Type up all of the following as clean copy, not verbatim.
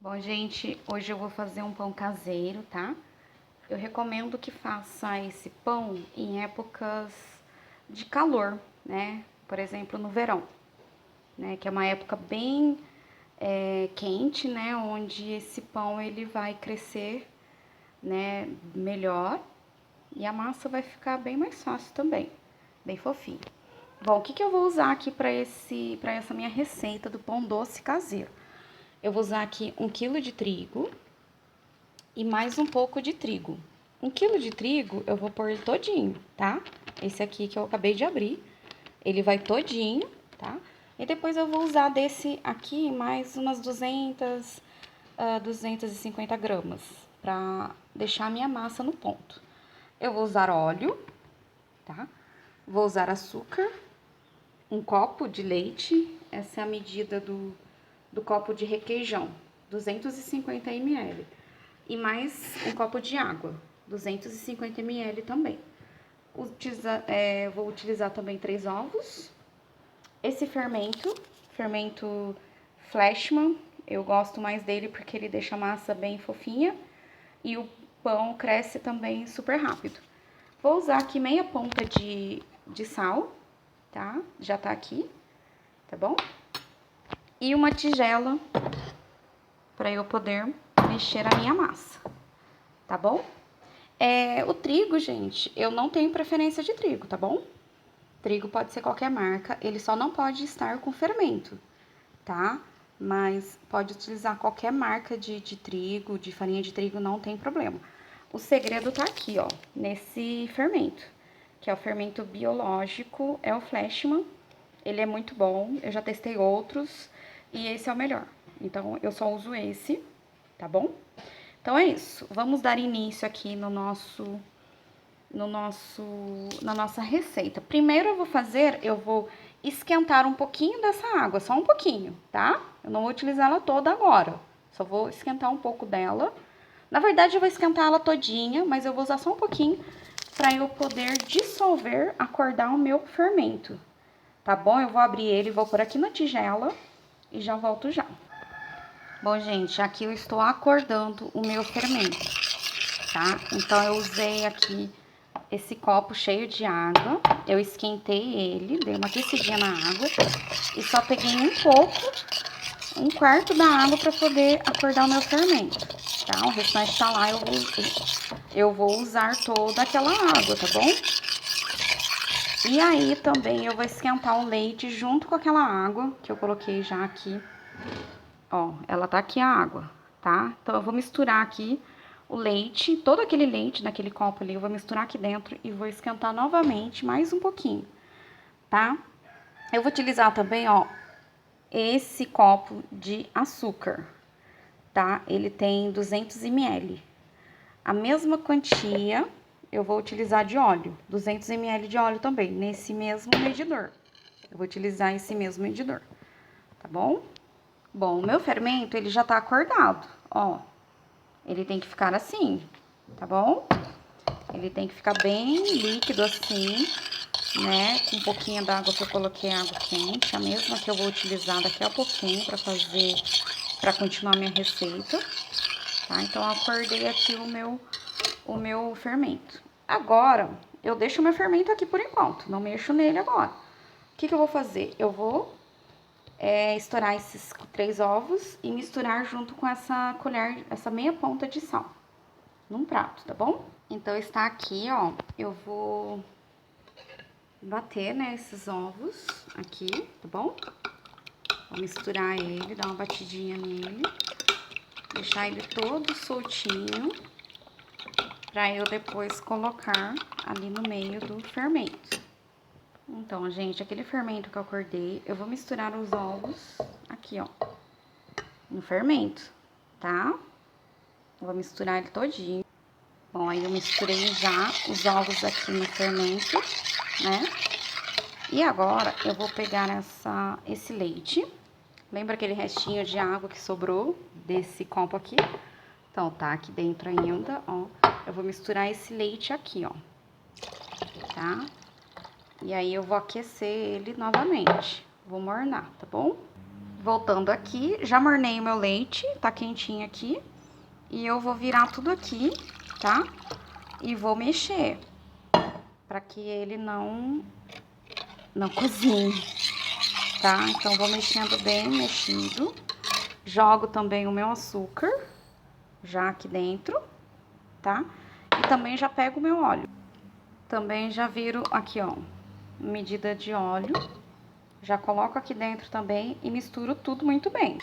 Bom, gente, hoje eu vou fazer um pão caseiro, tá? Eu recomendo que faça esse pão em épocas de calor, né? Por exemplo, no verão, né? Que é uma época bem quente, né? Onde esse pão ele vai crescer, né? Melhor e a massa vai ficar bem mais fácil também, bem fofinho. Bom, o que que eu vou usar aqui para essa minha receita do pão doce caseiro? Eu vou usar aqui 1 kg de trigo e mais um pouco de trigo. 1 kg de trigo eu vou pôr todinho, tá? Esse aqui que eu acabei de abrir, ele vai todinho, tá? E depois eu vou usar desse aqui mais umas 250 gramas, pra deixar a minha massa no ponto. Eu vou usar óleo, tá? Vou usar açúcar, 1 copo de leite, essa é a medida do copo de requeijão, 250 ml. E mais 1 copo de água, 250 ml também. Vou utilizar também 3 ovos. Esse fermento Flashman, eu gosto mais dele porque ele deixa a massa bem fofinha e o pão cresce também super rápido. Vou usar aqui meia ponta de sal, tá? Já tá aqui, tá bom? E uma tigela para eu poder mexer a minha massa, tá bom? O trigo, gente, eu não tenho preferência de trigo, tá bom? Trigo pode ser qualquer marca, ele só não pode estar com fermento, tá? Mas pode utilizar qualquer marca de trigo, de farinha de trigo, não tem problema. O segredo tá aqui, ó, nesse fermento, que é o fermento biológico, é o Flashman. Ele é muito bom, eu já testei outros e esse é o melhor. Então, eu só uso esse, tá bom? Então, é isso. Vamos dar início aqui na nossa receita. Primeiro eu vou esquentar um pouquinho dessa água, só um pouquinho, tá? Eu não vou utilizar ela toda agora, só vou esquentar um pouco dela. Na verdade, eu vou esquentar ela todinha, mas eu vou usar só um pouquinho para eu poder dissolver, acordar o meu fermento, tá bom? Eu vou abrir ele, vou pôr aqui na tigela e já volto já. Bom, gente, aqui eu estou acordando o meu fermento, tá? Então, eu usei aqui esse copo cheio de água, eu esquentei ele, dei uma aquecidinha na água e só peguei um pouco, 1/4 da água para poder acordar o meu fermento, tá? O restante tá lá, eu vou usar toda aquela água, tá bom? E aí também eu vou esquentar o leite junto com aquela água que eu coloquei já aqui. Ó, ela tá aqui a água, tá? Então, eu vou misturar aqui o leite, todo aquele leite daquele copo ali, eu vou misturar aqui dentro e vou esquentar novamente mais um pouquinho, tá? Eu vou utilizar também, ó, esse copo de açúcar, tá? Ele tem 200 ml. A mesma quantia eu vou utilizar de óleo, 200 ml de óleo também, nesse mesmo medidor. Eu vou utilizar esse mesmo medidor, tá bom? Bom, o meu fermento, ele já tá acordado, ó. Ele tem que ficar assim, tá bom? Ele tem que ficar bem líquido assim, né? Com um pouquinho da água que eu coloquei, água quente, a mesma que eu vou utilizar daqui a pouquinho pra continuar minha receita, tá? Então, eu acordei aqui o meu fermento. Agora, eu deixo o meu fermento aqui por enquanto, não mexo nele agora. O que que eu vou fazer? Eu vou estourar esses 3 ovos e misturar junto com essa colher, essa meia ponta de sal, num prato, tá bom? Então, está aqui, ó, eu vou bater, né, esses ovos aqui, tá bom? Vou misturar ele, dar uma batidinha nele, deixar ele todo soltinho, pra eu depois colocar ali no meio do fermento. Então, gente, aquele fermento que eu acordei, eu vou misturar os ovos aqui, ó, no fermento, tá? Eu vou misturar ele todinho. Bom, aí eu misturei já os ovos aqui no fermento, né? E agora eu vou pegar esse leite. Lembra aquele restinho de água que sobrou desse copo aqui? Então, tá aqui dentro ainda, ó. Eu vou misturar esse leite aqui, ó, tá? E aí eu vou aquecer ele novamente. Vou mornar, tá bom? Voltando aqui, já mornei o meu leite, tá quentinho aqui. E eu vou virar tudo aqui, tá? E vou mexer, pra que ele não cozinhe, tá? Então, vou mexendo bem mexido. Jogo também o meu açúcar, já aqui dentro, tá? E também já pego o meu óleo. Também já viro aqui, ó, medida de óleo. Já coloco aqui dentro também e misturo tudo muito bem.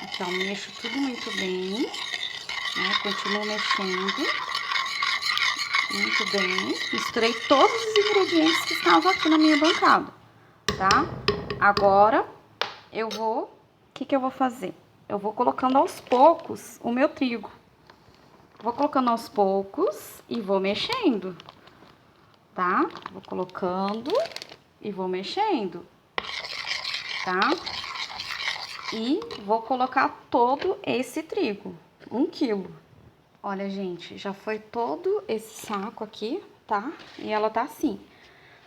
Aqui, ó, mexo tudo muito bem, né? Continuo mexendo muito bem. Misturei todos os ingredientes que estavam aqui na minha bancada, tá? Agora, eu vou... O que que eu vou fazer? Eu vou colocando aos poucos o meu trigo. Vou colocando aos poucos e vou mexendo, tá? Vou colocando e vou mexendo, tá? E vou colocar todo esse trigo, 1 quilo. Olha, gente, já foi todo esse saco aqui, tá? E ela tá assim.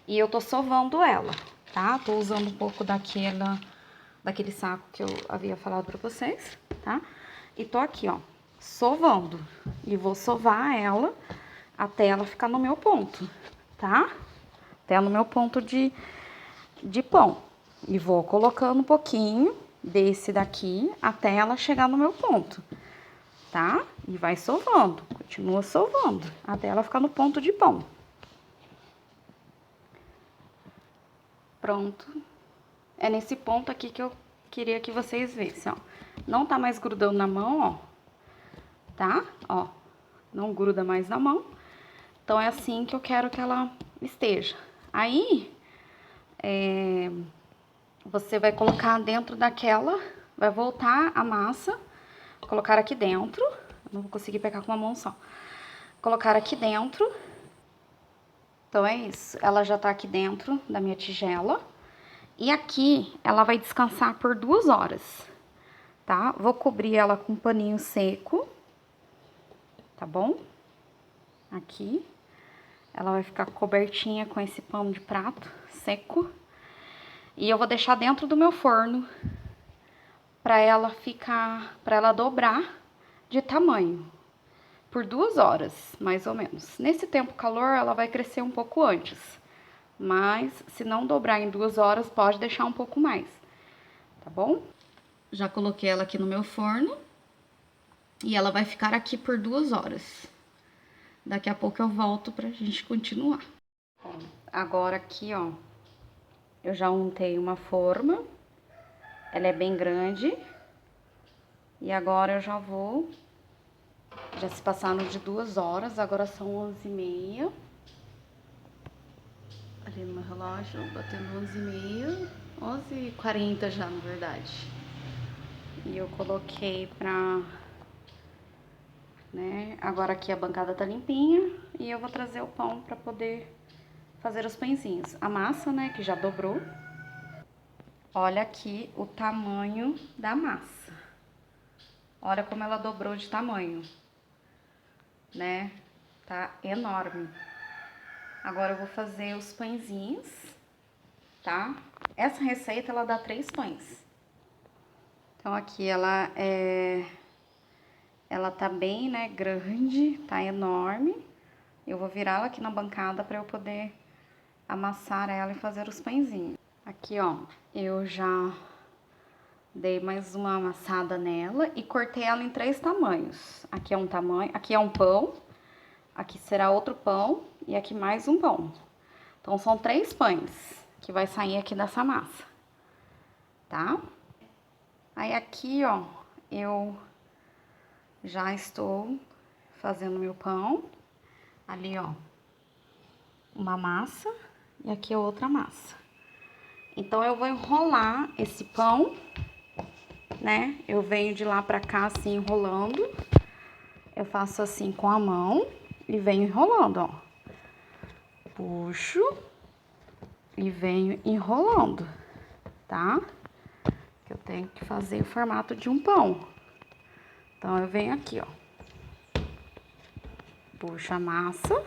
E eu tô sovando ela, tá? Tô usando um pouco daquele saco que eu havia falado pra vocês, tá? E tô aqui, ó, sovando. E vou sovar ela até ela ficar no meu ponto, tá? Até no meu ponto de pão. E vou colocando um pouquinho desse daqui até ela chegar no meu ponto, tá? E vai sovando, continua sovando até ela ficar no ponto de pão. Pronto. É nesse ponto aqui que eu queria que vocês vissem, ó. Não tá mais grudando na mão, ó. Tá? Ó, não gruda mais na mão. Então, é assim que eu quero que ela esteja. Aí, você vai colocar dentro daquela, vai voltar a massa, colocar aqui dentro. Não vou conseguir pegar com uma mão só. Colocar aqui dentro. Então, é isso. Ela já tá aqui dentro da minha tigela. E aqui, ela vai descansar por 2 horas, tá? Vou cobrir ela com um paninho seco, tá bom? Aqui. Ela vai ficar cobertinha com esse pano de prato seco. E eu vou deixar dentro do meu forno pra ela dobrar de tamanho. Por 2 horas, mais ou menos. Nesse tempo calor, ela vai crescer um pouco antes. Mas, se não dobrar em 2 horas, pode deixar um pouco mais, tá bom? Já coloquei ela aqui no meu forno. E ela vai ficar aqui por 2 horas. Daqui a pouco eu volto pra gente continuar. Agora aqui, ó, eu já untei uma forma. Ela é bem grande. E agora eu já vou... Já se passaram de 2 horas, agora são 11h30. Ali no meu relógio, batendo 11h30. 11h40 já, na verdade. E eu coloquei pra... né? Agora aqui a bancada tá limpinha e eu vou trazer o pão pra poder fazer os pãezinhos. A massa, né, que já dobrou. Olha aqui o tamanho da massa. Olha como ela dobrou de tamanho, né? Tá enorme. Agora eu vou fazer os pãezinhos, tá? Essa receita, ela dá 3 pães. Então, aqui ela tá bem, né, grande, tá enorme. Eu vou virá-la aqui na bancada pra eu poder amassar ela e fazer os pãezinhos. Aqui, ó, eu já dei mais uma amassada nela e cortei ela em 3 tamanhos. Aqui é um tamanho, aqui é um pão, aqui será outro pão e aqui mais um pão. Então, são 3 pães que vai sair aqui dessa massa, tá? Aí, aqui, ó, eu já estou fazendo meu pão. Ali, ó, uma massa e aqui é outra massa. Então, eu vou enrolar esse pão, né? Eu venho de lá pra cá, assim, enrolando. Eu faço assim com a mão e venho enrolando, ó. Puxo e venho enrolando, tá? Que eu tenho que fazer o formato de um pão. Então, eu venho aqui, ó. Puxo a massa,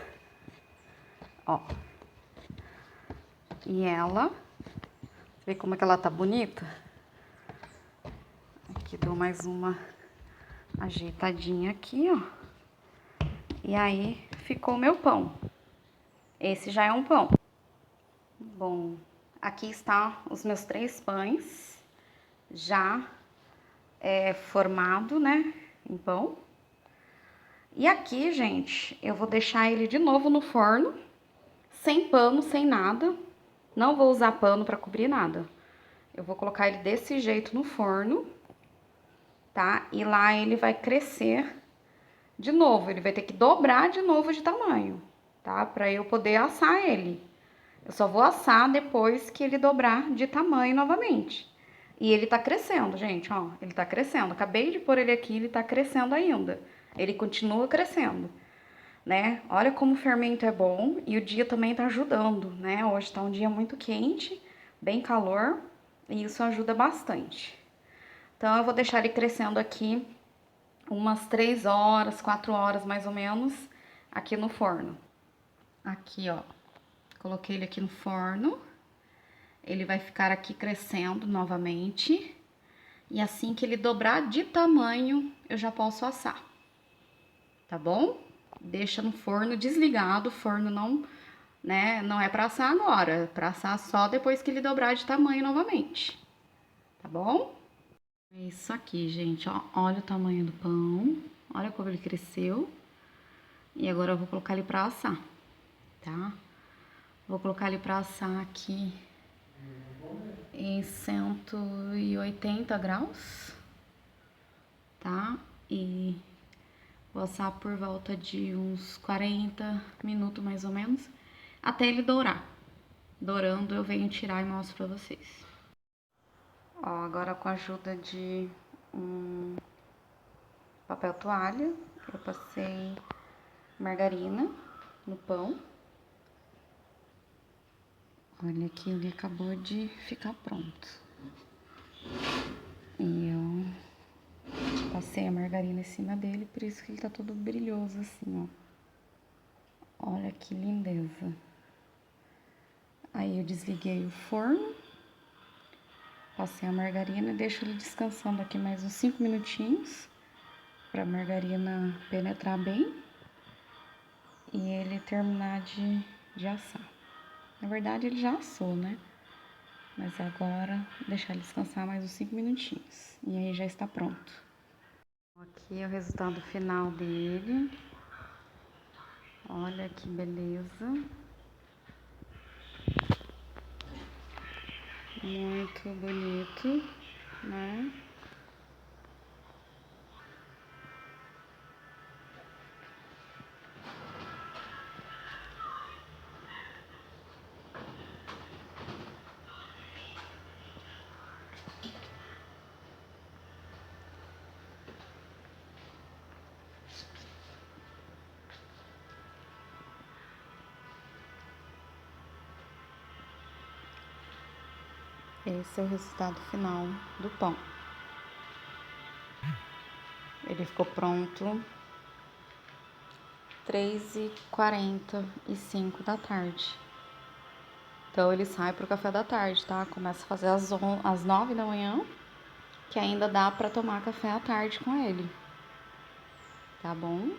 ó. E ela, vê como é que ela tá bonita? Aqui dou mais uma ajeitadinha aqui, ó. E aí, ficou o meu pão. Esse já é um pão. Bom, aqui está os meus 3 pães, já formado, né, em pão. E aqui, gente, eu vou deixar ele de novo no forno, sem pano, sem nada. Não vou usar pano para cobrir nada. Eu vou colocar ele desse jeito no forno, tá? E lá ele vai crescer de novo, ele vai ter que dobrar de novo de tamanho, tá? Pra eu poder assar ele. Eu só vou assar depois que ele dobrar de tamanho novamente. E ele tá crescendo, gente, ó. Ele tá crescendo. Acabei de pôr ele aqui, ele tá crescendo ainda. Ele continua crescendo, né? Olha como o fermento é bom e o dia também tá ajudando, né? Hoje tá um dia muito quente, bem calor, e isso ajuda bastante. Então, eu vou deixar ele crescendo aqui umas 3 horas, 4 horas mais ou menos, aqui no forno. Aqui, ó. Coloquei ele aqui no forno. Ele vai ficar aqui crescendo novamente. E assim que ele dobrar de tamanho, eu já posso assar. Tá bom? Deixa no forno desligado. O forno não, né, não é pra assar agora. É pra assar só depois que ele dobrar de tamanho novamente. Tá bom? É isso aqui, gente, ó. Olha o tamanho do pão. Olha como ele cresceu. E agora eu vou colocar ele pra assar, tá? Vou colocar ele pra assar aqui em 180 graus, tá? E vou assar por volta de uns 40 minutos mais ou menos, até ele dourar. Dourando eu venho tirar e mostro pra vocês. Ó, agora com a ajuda de um papel toalha, eu passei margarina no pão. Olha que ele acabou de ficar pronto. E eu passei a margarina em cima dele, por isso que ele tá todo brilhoso assim, ó. Olha que lindeza. Aí eu desliguei o forno, passei a margarina e deixo ele descansando aqui mais uns 5 minutinhos, pra margarina penetrar bem e ele terminar de assar. Na verdade, ele já assou, né? Mas agora, deixar ele descansar mais uns 5 minutinhos. E aí já está pronto. Aqui é o resultado final dele. Olha que beleza. Muito bonito, né? Esse é o resultado final do pão. Ele ficou pronto 3h45 da tarde. Então ele sai pro café da tarde, tá? Começa a fazer às 9 da manhã, que ainda dá pra tomar café à tarde com ele. Tá bom?